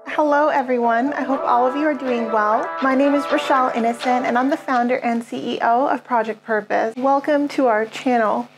Hello everyone, I hope all of you are doing well. My name is Rochelle Innocent and I'm the founder and CEO of Project Purpose. Welcome to our channel.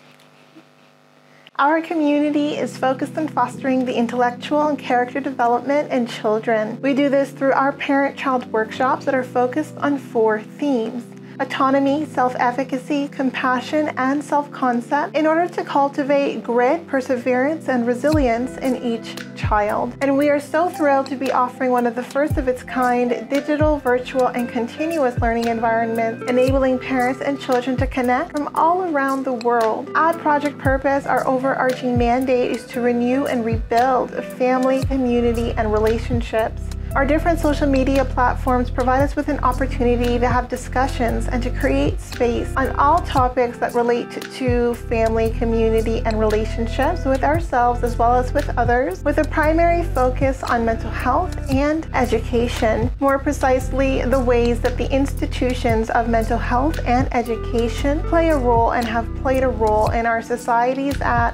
Our community is focused on fostering the intellectual and character development in children. We do this through our parent-child workshops that are focused on 4 themes: autonomy, self-efficacy, compassion, and self-concept, in order to cultivate grit, perseverance, and resilience in each child. And we are so thrilled to be offering one of the first of its kind digital, virtual, and continuous learning environments, enabling parents and children to connect from all around the world. At Project Purpose, our overarching mandate is to renew and rebuild family, community, and relationships. Our different social media platforms provide us with an opportunity to have discussions and to create space on all topics that relate to family, community, and relationships with ourselves as well as with others, with a primary focus on mental health and education. More precisely, the ways that the institutions of mental health and education play a role and have played a role in our societies at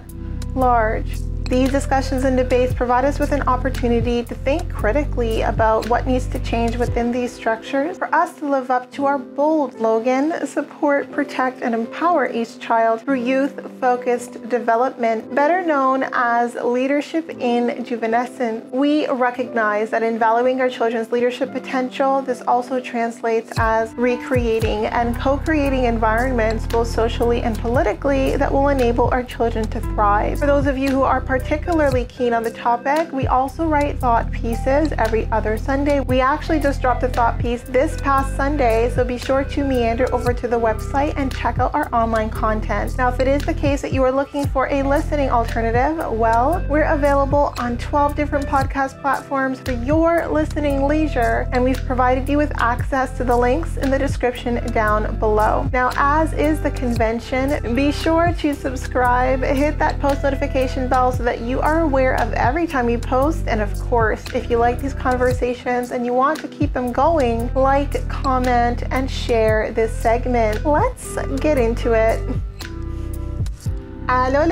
large. These discussions and debates provide us with an opportunity to think critically about what needs to change within these structures for us to live up to our bold slogan: support, protect, and empower each child through youth-focused development, better known as leadership in juvenescence. We recognize that in valuing our children's leadership potential, this also translates as recreating and co-creating environments, both socially and politically, that will enable our children to thrive. For those of you who are particularly keen on the topic, we also write thought pieces every other Sunday. We actually just dropped a thought piece this past Sunday, so be sure to meander over to the website and check out our online content. Now, if it is the case that you are looking for a listening alternative, well, we're available on 12 different podcast platforms for your listening leisure, and we've provided you with access to the links in the description down below. Now, as is the convention, be sure to subscribe, hit that post notification bell so that you are aware of every time we post. And of course, if you like these conversations and you want to keep them going, like, comment, and share this segment. Let's get into it. Hello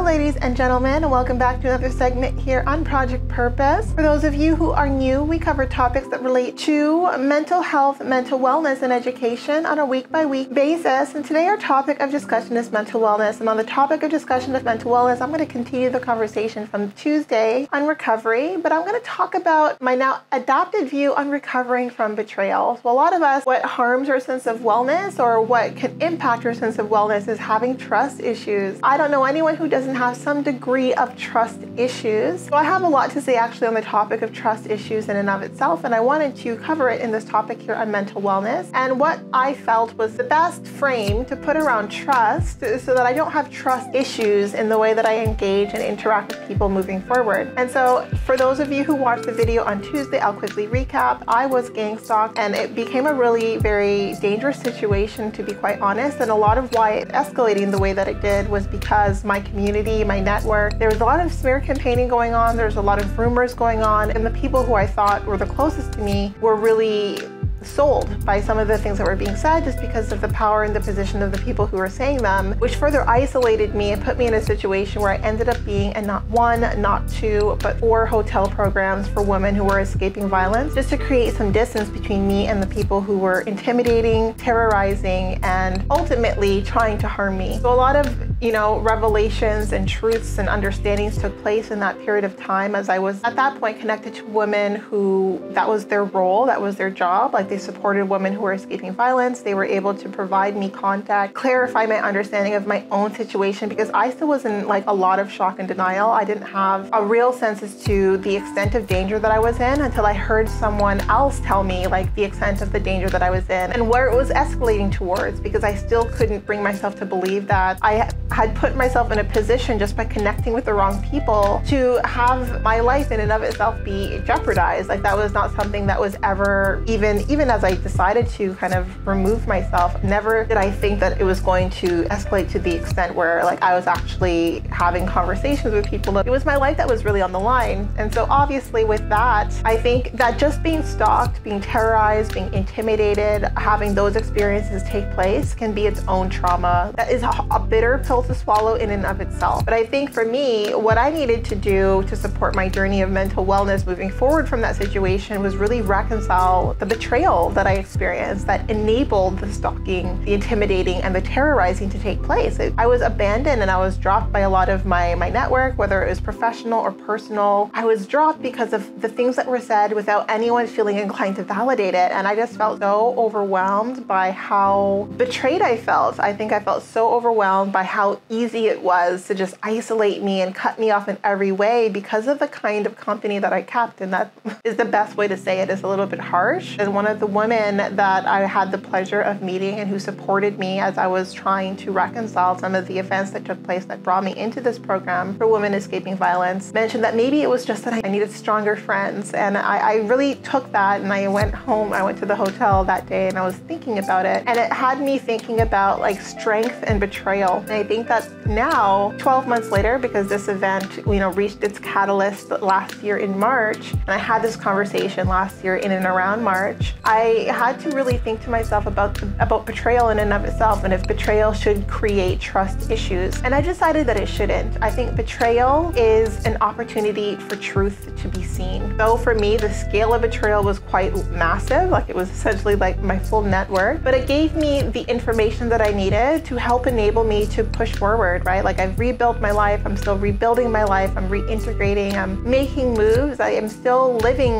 ladies and gentlemen, and welcome back to another segment here on Project Purpose. For those of you who are new, we cover topics that relate to mental health, mental wellness, and education on a week-by-week basis. And today our topic of discussion is mental wellness. And on the topic of discussion of mental wellness, I'm going to continue the conversation from Tuesday on recovery, but I'm going to talk about my now adopted view on recovering from betrayal. So a lot of us, what harms our sense of wellness or what can impact our sense of wellness is having trust issues. I don't know anyone who doesn't have some degree of trust issues. So I have a lot to say actually on the topic of trust issues in and of itself, and I wanted to cover it in this topic here on mental wellness and what I felt was the best frame to put around trust so that I don't have trust issues in the way that I engage and interact with people moving forward. And so for those of you who watched the video on Tuesday, I'll quickly recap. I was gang stalked and it became a really very dangerous situation, to be quite honest, and a lot of why it escalated in the way that it did was because my community, my network, there was a lot of smear campaigning going on, there's a lot of rumors going on, and the people who I thought were the closest to me were really sold by some of the things that were being said just because of the power and the position of the people who were saying them, which further isolated me and put me in a situation where I ended up being in not 1, not 2, but 4 hotel programs for women who were escaping violence, just to create some distance between me and the people who were intimidating, terrorizing, and ultimately trying to harm me. So a lot of, revelations and truths and understandings took place in that period of time, as I was at that point connected to women who that was their role, that was their job. Like, they supported women who were escaping violence. They were able to provide me contact, clarify my understanding of my own situation, because I still was in like a lot of shock and denial. I didn't have a real sense as to the extent of danger that I was in until I heard someone else tell me like the extent of the danger that I was in and where it was escalating towards, because I still couldn't bring myself to believe that I had put myself in a position just by connecting with the wrong people to have my life in and of itself be jeopardized. Like, that was not something that was ever, even as I decided to kind of remove myself, never did I think that it was going to escalate to the extent where like I was actually having conversations with people. It was my life that was really on the line. And so obviously with that, I think that just being stalked, being terrorized, being intimidated, having those experiences take place can be its own trauma. That is a bitter pill pill to swallow in and of itself. But I think for me, what I needed to do to support my journey of mental wellness moving forward from that situation was really reconcile the betrayal that I experienced that enabled the stalking, the intimidating, and the terrorizing to take place. I was abandoned and I was dropped by a lot of my network, whether it was professional or personal. I was dropped because of the things that were said without anyone feeling inclined to validate it. And I just felt so overwhelmed by how betrayed I felt. I think I felt so overwhelmed by how easy it was to just isolate me and cut me off in every way because of the kind of company that I kept. And that is the best way to say it. It's a little bit harsh. And one of the women that I had the pleasure of meeting and who supported me as I was trying to reconcile some of the events that took place that brought me into this program for women escaping violence mentioned that maybe it was just that I needed stronger friends. And I really took that and I went home. I went to the hotel that day and I was thinking about it. And it had me thinking about like strength and betrayal. And I think that now, 12 months later, because this event, reached its catalyst last year in March, and I had this conversation last year in and around March, I had to really think to myself about betrayal in and of itself and if betrayal should create trust issues. And I decided that it shouldn't. I think betrayal is an opportunity for truth to be seen. Though for me, the scale of betrayal was quite massive, like it was essentially like my full network, but it gave me the information that I needed to help enable me to push forward, right? Like I've rebuilt my life, I'm still rebuilding my life, I'm reintegrating, I'm making moves, I am still living,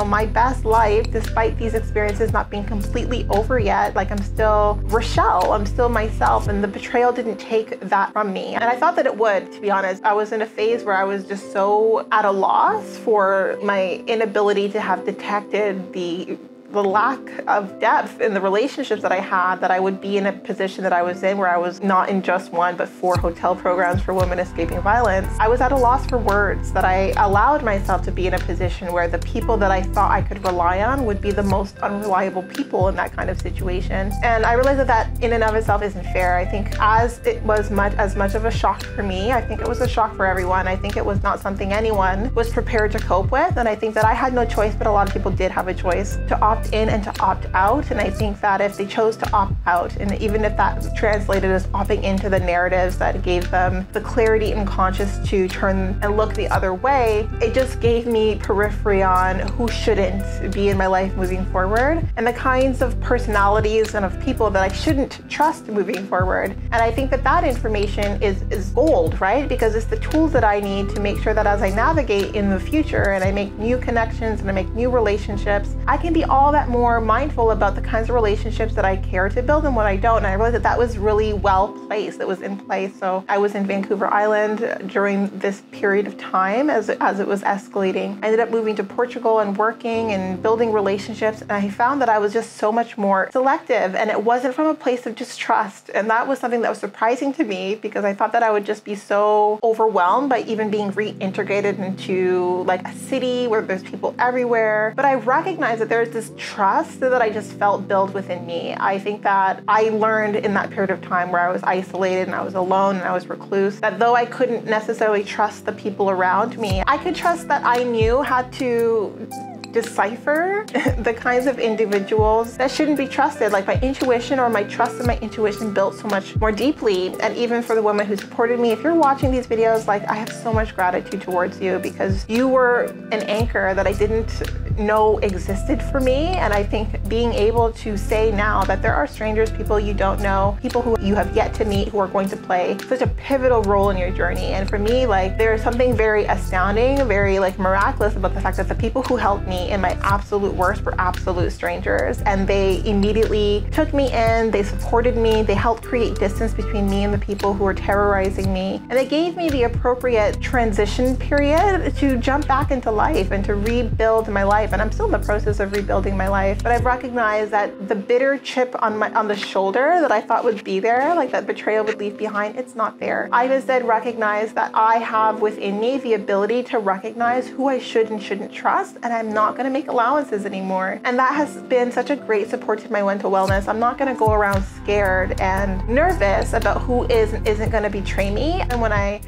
my best life despite these experiences not being completely over yet. Like I'm still Rochelle, I'm still myself, and the betrayal didn't take that from me. And I thought that it would, to be honest. I was in a phase where I was just so at a loss for my inability to have detected the lack of depth in the relationships that I had, that I would be in a position that I was in where I was not in just one, but 4 hotel programs for women escaping violence. I was at a loss for words, that I allowed myself to be in a position where the people that I thought I could rely on would be the most unreliable people in that kind of situation. And I realized that in and of itself isn't fair. I think as it was as much of a shock for me, I think it was a shock for everyone. I think it was not something anyone was prepared to cope with. And I think that I had no choice, but a lot of people did have a choice to opt in and to opt out. And I think that if they chose to opt out, and even if that translated as opting into the narratives that gave them the clarity and conscience to turn and look the other way, it just gave me periphery on who shouldn't be in my life moving forward and the kinds of personalities and of people that I shouldn't trust moving forward. And I think that that information is gold, right? Because it's the tools that I need to make sure that as I navigate in the future and I make new connections and I make new relationships, I can be all that more mindful about the kinds of relationships that I care to build and what I don't. And I realized that that was really well placed. It was in place. So I was in Vancouver Island during this period of time as it was escalating. I ended up moving to Portugal and working and building relationships. And I found that I was just so much more selective, and it wasn't from a place of distrust. And that was something that was surprising to me because I thought that I would just be so overwhelmed by even being reintegrated into like a city where there's people everywhere. But I recognized that there's this trust that I just felt build within me. I think that I learned in that period of time where I was isolated and I was alone and I was recluse, that though I couldn't necessarily trust the people around me, I could trust that I knew how to decipher the kinds of individuals that shouldn't be trusted. Like my intuition, or my trust in my intuition, built so much more deeply. And even for the women who supported me, if you're watching these videos, like I have so much gratitude towards you because you were an anchor that I didn't know existed for me. And I think being able to say now that there are strangers, people you don't know, people who you have yet to meet, who are going to play such a pivotal role in your journey. And for me, like there's something very astounding, very like miraculous about the fact that the people who helped me in my absolute worst were absolute strangers, and they immediately took me in, they supported me, they helped create distance between me and the people who were terrorizing me, and they gave me the appropriate transition period to jump back into life and to rebuild my life. And I'm still in the process of rebuilding my life, but I've recognized that the bitter chip on the shoulder that I thought would be there, like that betrayal would leave behind, it's not there. I've instead recognized that I have within me the ability to recognize who I should and shouldn't trust, and I'm not going to make allowances anymore. And that has been such a great support to my mental wellness. I'm not going to go around scared and nervous about who is and isn't going to betray me. And when I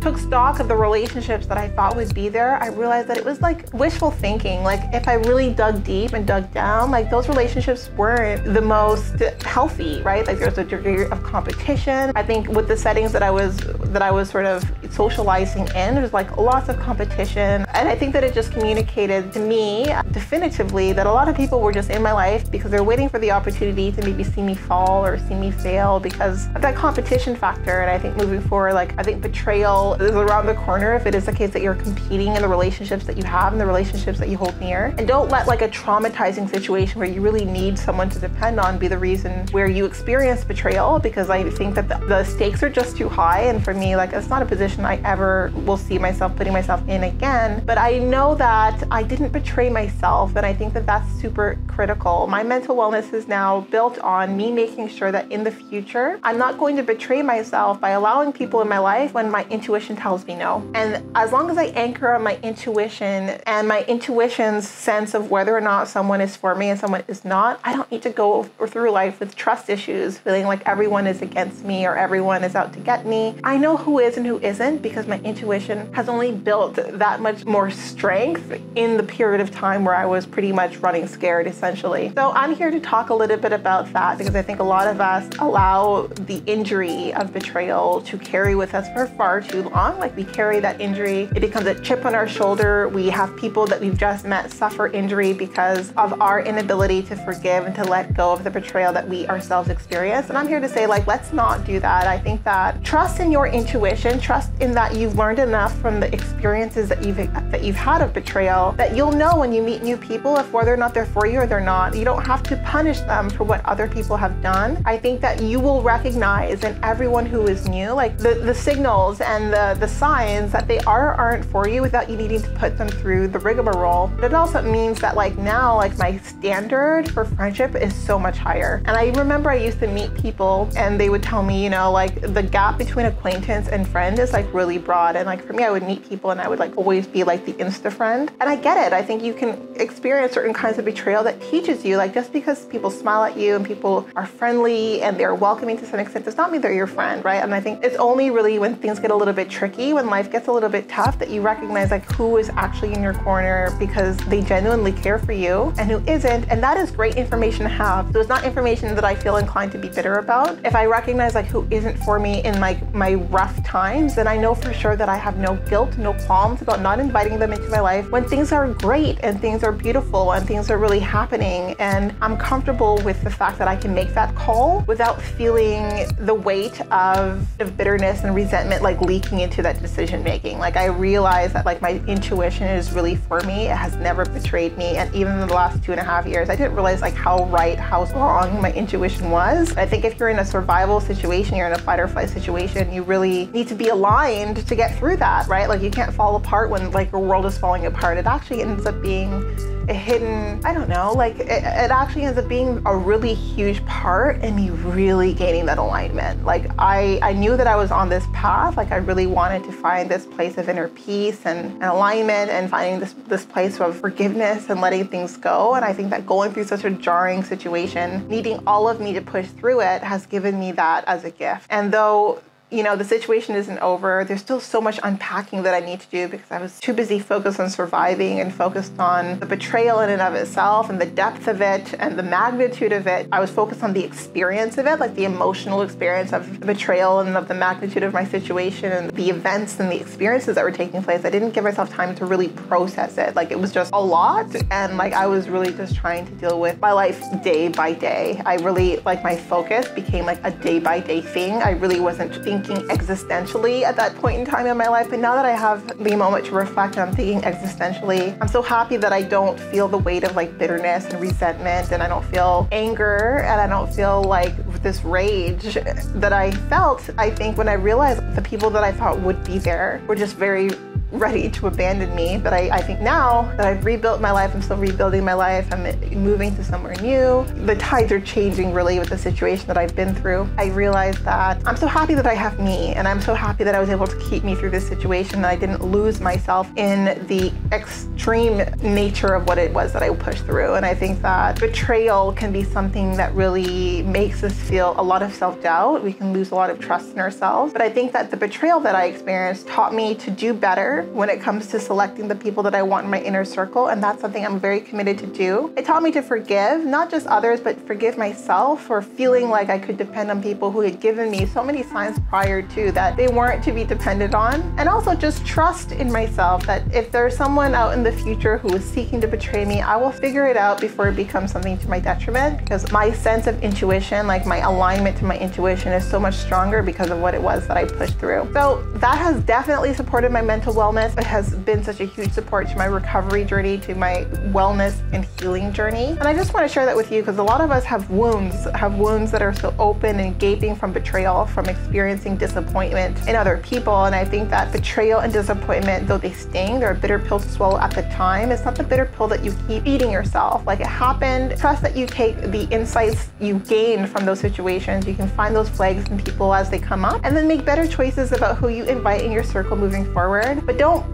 took stock of the relationships that I thought would be there, I realized that it was like wishful thinking. Like if I really dug deep and dug down, like those relationships weren't the most healthy, right? Like there's a degree of competition. I think with the settings that I was sort of socializing in, there's like lots of competition. And I think that it just communicated to me definitively that a lot of people were just in my life because they're waiting for the opportunity to maybe see me fall or see me fail because of that competition factor. And I think moving forward, like I think betrayal is around the corner if it is the case that you're competing in the relationships that you have and the relationships that you hold near. And don't let like a traumatizing situation where you really need someone to depend on be the reason where you experience betrayal, because I think that the stakes are just too high. And for me, like it's not a position I ever will see myself putting myself in again. But I know that I didn't betray myself, and I think that that's super critical. My mental wellness is now built on me making sure that in the future, I'm not going to betray myself by allowing people in my life when my intuition tells me no. And as long as I anchor on my intuition and my intuition's sense of whether or not someone is for me and someone is not, I don't need to go through life with trust issues, feeling like everyone is against me or everyone is out to get me. I know who is and who isn't because my intuition has only built that much more strength in the period of time where I was pretty much running scared, essentially. So I'm here to talk a little bit about that because I think a lot of us allow the injury of betrayal to carry with us for far too long. Like we carry that injury, it becomes a chip on our shoulder. We have people that we've just met suffer injury because of our inability to forgive and to let go of the betrayal that we ourselves experience. And I'm here to say, like, let's not do that. I think that trust in your intuition, trust in that you've learned enough from the experiences that you've had of betrayal, that you'll know when you meet new people if whether or not they're for you or they're not. You don't have to punish them for what other people have done. I think that you will recognize in everyone who is new, like the signals and the signs that they aren't for you without you needing to put them through the rigmarole. But it also means that like now, like my standard for friendship is so much higher. And I remember I used to meet people and they would tell me, you know, like the gap between acquaintance and friend is like really broad. And like for me, I would meet people and I would like always be like the Insta friend. And I get it. I think you can experience certain kinds of betrayal that teaches you, like just because people smile at you and people are friendly and they're welcoming to some extent does not mean they're your friend, right? And I think it's only really when things get a little bit tricky, when life gets a little bit tough, that you recognize like who is actually in your corner because they genuinely care for you and who isn't. And that is great information to have. So it's not information that I feel inclined to be bitter about. If I recognize like who isn't for me in like my rough times, then I know for sure that I have no guilt, no qualms about not inviting them into my life when things are great and things are beautiful and things are really happening. And I'm comfortable with the fact that I can make that call without feeling the weight of bitterness and resentment like leaking into that decision making. Like I realize that like my intuition is really for me. It has never betrayed me. And even in the last 2.5 years, I didn't realize like how right, how wrong my intuition was. I think if you're in a survival situation, you're in a fight or flight situation, you really need to be aligned to get through that, right? Like you can't fall apart when like your world is falling apart. It actually ends up being a hidden, I don't know, like it actually ends up being a really huge part in me really gaining that alignment. Like I knew that I was on this path. Like I really wanted to find this place of inner peace and alignment and finding this place of forgiveness and letting things go. And I think that going through such a jarring situation, needing all of me to push through it has given me that as a gift. And though you know, the situation isn't over, there's still so much unpacking that I need to do because I was too busy focused on surviving and focused on the betrayal in and of itself and the depth of it and the magnitude of it. I was focused on the experience of it, like the emotional experience of the betrayal and of the magnitude of my situation and the events and the experiences that were taking place. I didn't give myself time to really process it. Like it was just a lot. And like I was really just trying to deal with my life day by day. I really, like my focus became like a day by day thing. I really wasn't thinking existentially at that point in time in my life. But now that I have the moment to reflect and I'm thinking existentially, I'm so happy that I don't feel the weight of like bitterness and resentment, and I don't feel anger, and I don't feel like this rage that I felt, I think, when I realized the people that I thought would be there were just very ready to abandon me. But I think now that I've rebuilt my life, I'm still rebuilding my life, I'm moving to somewhere new, the tides are changing really with the situation that I've been through. I realized that I'm so happy that I have me, and I'm so happy that I was able to keep me through this situation, that I didn't lose myself in the extreme nature of what it was that I pushed through. And I think that betrayal can be something that really makes us feel a lot of self-doubt. We can lose a lot of trust in ourselves. But I think that the betrayal that I experienced taught me to do better when it comes to selecting the people that I want in my inner circle, and that's something I'm very committed to do. It taught me to forgive, not just others, but forgive myself for feeling like I could depend on people who had given me so many signs prior to that they weren't to be depended on. And also just trust in myself that if there's someone out in the future who is seeking to betray me, I will figure it out before it becomes something to my detriment, because my sense of intuition, like my alignment to my intuition, is so much stronger because of what it was that I pushed through. So that has definitely supported my mental wellness. It has been such a huge support to my recovery journey, to my wellness and healing journey. And I just want to share that with you because a lot of us have wounds that are so open and gaping from betrayal, from experiencing disappointment in other people. And I think that betrayal and disappointment, though they sting, they're a bitter pill to swallow at the time. It's not the bitter pill that you keep eating yourself. Like, it happened. Trust that you take the insights you gain from those situations. You can find those flags in people as they come up, and then make better choices about who you invite in your circle moving forward. But don't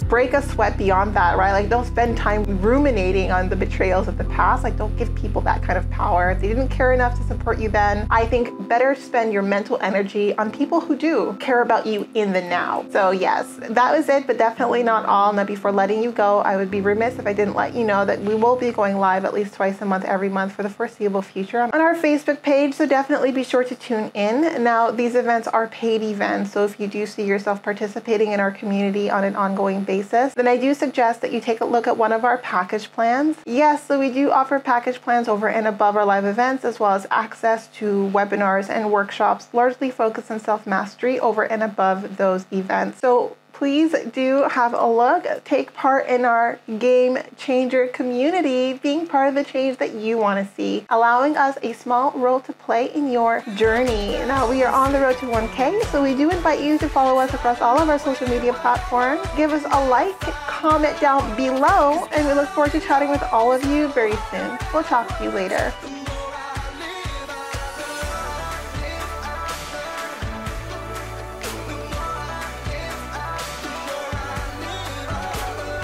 break a sweat beyond that, right? Like, don't spend time ruminating on the betrayals of the past. Like, don't give people that kind of power. If they didn't care enough to support you then, I think better spend your mental energy on people who do care about you in the now. So yes, that was it, but definitely not all. Now, before letting you go, I would be remiss if I didn't let you know that we will be going live at least twice a month, every month for the foreseeable future on our Facebook page. So definitely be sure to tune in. Now, these events are paid events. So if you do see yourself participating in our community on an ongoing basis, then I do suggest that you take a look at one of our package plans. Yes, so we do offer package plans over and above our live events, as well as access to webinars and workshops largely focused on self-mastery over and above those events. So please do have a look, take part in our game changer community, being part of the change that you want to see, allowing us a small role to play in your journey. Now, we are on the road to 1K, so we do invite you to follow us across all of our social media platforms. Give us a like, comment down below, and we look forward to chatting with all of you very soon. We'll talk to you later.